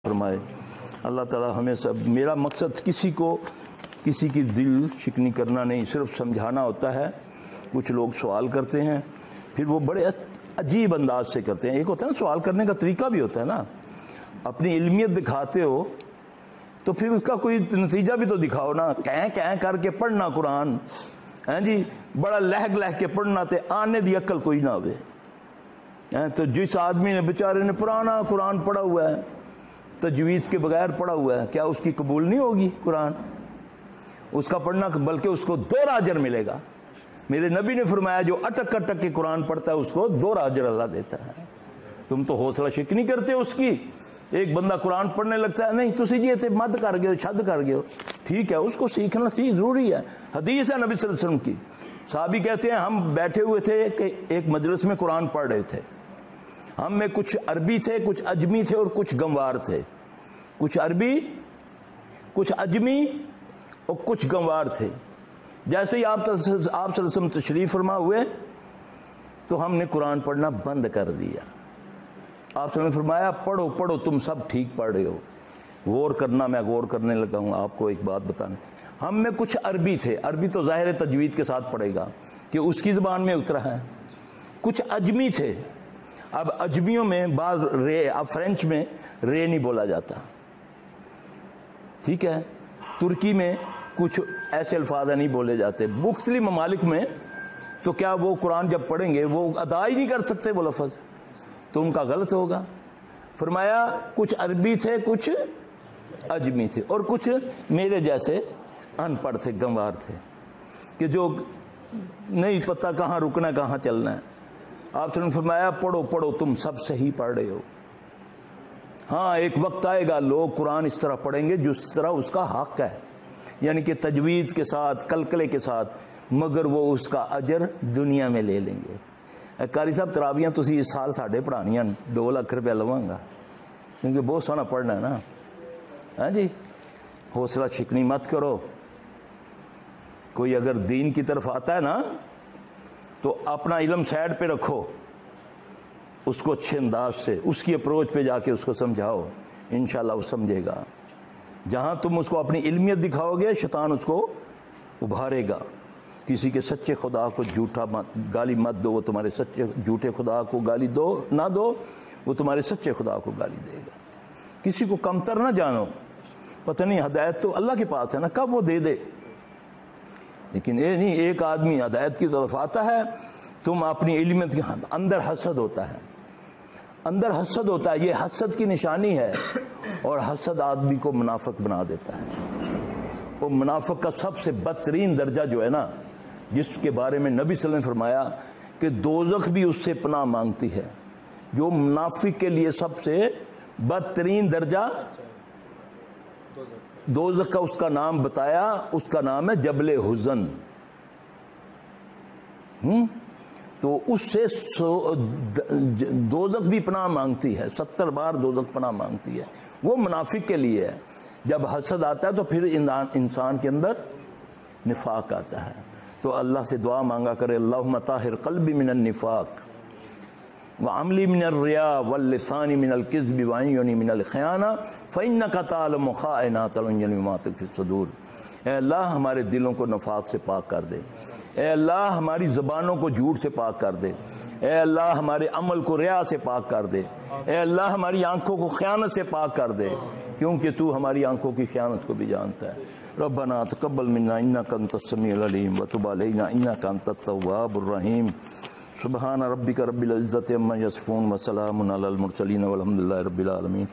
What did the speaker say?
فرمائے۔ اللہ تعالی ہمیں سب، میرا مقصد کسی کو کسی کی دل شکنی کرنا نہیں، صرف سمجھانا ہوتا ہے۔ کچھ لوگ سوال کرتے ہیں پھر وہ بڑے عجیب انداز سے کرتے ہیں۔ ایک ہوتا ہے نا سوال کرنے کا طریقہ بھی ہوتا ہے نا، اپنی علمیت دکھاتے ہو تو پھر اس کا کوئی نتیجہ بھی تو دکھاؤ نا۔ کہیں کر کے پڑھنا قرآن ہیں جی، بڑا لہگ کے پڑھنا تے آنے دی عقل کوئی نہ ہوئے۔ تو جس آدمی نے بیچارے نے پرانا قرآن پڑھا ہوا ہے، تجویز کے بغیر پڑھا ہوا ہے، کیا اس کی قبول نہیں ہوگی قرآن؟ اس کا پڑھنا، بلکہ اس کو 2 اجر ملے گا۔ میرے نبی نے فرمایا جو اٹک کے قرآن پڑھتا ہے اس کو 2 اجر اللہ دیتا ہے۔ تم تو حوصلہ شکنی کرتے ہو اس کی۔ ایک بندہ قرآن پڑھنے لگتا ہے، نہیں تسی جی تے مد کر گئے ہو، چھد کر گئے ہو، ٹھیک ہے، اس کو سیکھنا ضروری ہے۔ حدیث ہے نبی صلی اللہ علیہ وسلم کی، صحابی کہتے ہیں ہم بیٹھے ہوئے تھے کہ ایک مجلس میں قرآن پڑھ رہے تھے، ہم میں کچھ عربی تھے، کچھ اجمی تھے اور کچھ گنوار تھے، کچھ عربی، کچھ اجمی اور کچھ گنوار تھے۔ جیسے ہی آپ صلی اللہ علیہ وسلم تشریف فرما ہوئے تو ہم نے قرآن پڑھنا بند کر دیا۔ آپ نے فرمایا پڑھو تم سب ٹھیک پڑھ رہے ہو، غور کرنا۔ میں غور کرنے لگا ہوں، آپ کو ایک بات بتانے۔ ہم میں کچھ عربی تھے، عربی تو ظاہر تجوید کے ساتھ پڑھے گا کہ اس کی زبان میں اترا ہے۔ کچھ اجمی تھے، اب اجمیوں میں بعض رے، اب فرینچ میں رے نہیں بولا جاتا، ٹھیک ہے، ترکی میں کچھ ایسے الفاظ نہیں بولے جاتے، مختلف ممالک میں۔ تو کیا وہ قرآن جب پڑھیں گے وہ ادا ہی نہیں کر سکتے وہ لفظ؟ تو ان کا غلط ہوگا۔ فرمایا کچھ عربی تھے، کچھ اجمی تھے اور کچھ میرے جیسے ان پڑھ تھے، گنوار تھے، کہ جو نہیں پتہ کہاں رکنا کہاں چلنا ہے۔ آپ نے فرمایا پڑھو تم سب صحیح پڑھ رہے ہو۔ ہاں ایک وقت آئے گا لوگ قرآن اس طرح پڑھیں گے جس طرح اس کا حق ہے، یعنی کہ تجوید کے ساتھ، کلکلے کے ساتھ، مگر وہ اس کا اجر دنیا میں لے لیں گے۔ قاری صاحب تراویاں تسی اس سال ساڑھے پڑھانیاں 2 لاکھ روپیہ لواں گا، کیونکہ بہت سونا پڑھنا ہے نا۔ ہاں جی، حوصلہ شکنی مت کرو۔ کوئی اگر دین کی طرف آتا ہے نا تو اپنا علم سائڈ پہ رکھو، اس کو اچھے انداز سے اس کی اپروچ پہ جا کے اس کو سمجھاؤ، انشاءاللہ وہ سمجھے گا۔ جہاں تم اس کو اپنی علمیت دکھاؤ گے شیطان اس کو ابھارے گا۔ کسی کے سچے خدا کو جھوٹا گالی مت دو، وہ تمہارے سچے جھوٹے خدا کو گالی نہ دو، وہ تمہارے سچے خدا کو گالی دے گا۔ کسی کو کمتر نہ جانو، پتہ نہیں ہدایت تو اللہ کے پاس ہے نا، کب وہ دے دے۔ لیکن یہ نہیں، ایک آدمی ہدایت کی طرف آتا ہے، تم اپنی علمیت کے اندر حسد ہوتا ہے، اندر حسد ہوتا ہے، یہ حسد کی نشانی ہے، اور حسد آدمی کو منافق بنا دیتا ہے۔ وہ منافق کا سب سے بدترین درجہ جو ہے نا، جس کے بارے میں نبی صلی اللہ علیہ وسلم نے فرمایا کہ دوزخ بھی اس سے پناہ مانگتی ہے، جو منافق کے لیے سب سے بدترین درجہ دوزخ کا، اس کا نام بتایا، اس کا نام ہے جبل حزن۔ تو اس سے دوزخ بھی پناہ مانگتی ہے، 70 بار دوزخ پناہ مانگتی ہے، وہ منافق کے لیے ہے۔ جب حسد آتا ہے تو پھر انسان کے اندر نفاق آتا ہے۔ تو اللہ سے دعا مانگا کرے، اللہم طاہر قلبی من النفاق وعملی من الریا واللسانی من الکذب وعیونی من الخیانہ فإنک تعلم خائنات الأعین وما تخفی الصدور۔ اے اللہ ہمارے دلوں کو نفاق سے پاک کر دے، اے اللہ ہماری زبانوں کو جھوٹ سے پاک کر دے، اے اللہ ہمارے عمل کو ریا سے پاک کر دے، اے اللہ ہماری آنکھوں کو خیانت سے پاک کر دے، کیونکہ تو ہماری آنکھوں کی خیانت کو بھی جانتا ہے۔ ربنا تقبل منا انک انت السمیع العلیم وتب علینا انک انت التواب الرحیم۔ سبحان ربک رب العزۃ عما یصفون وسلام علی المرسلین والحمد للہ رب العالمین۔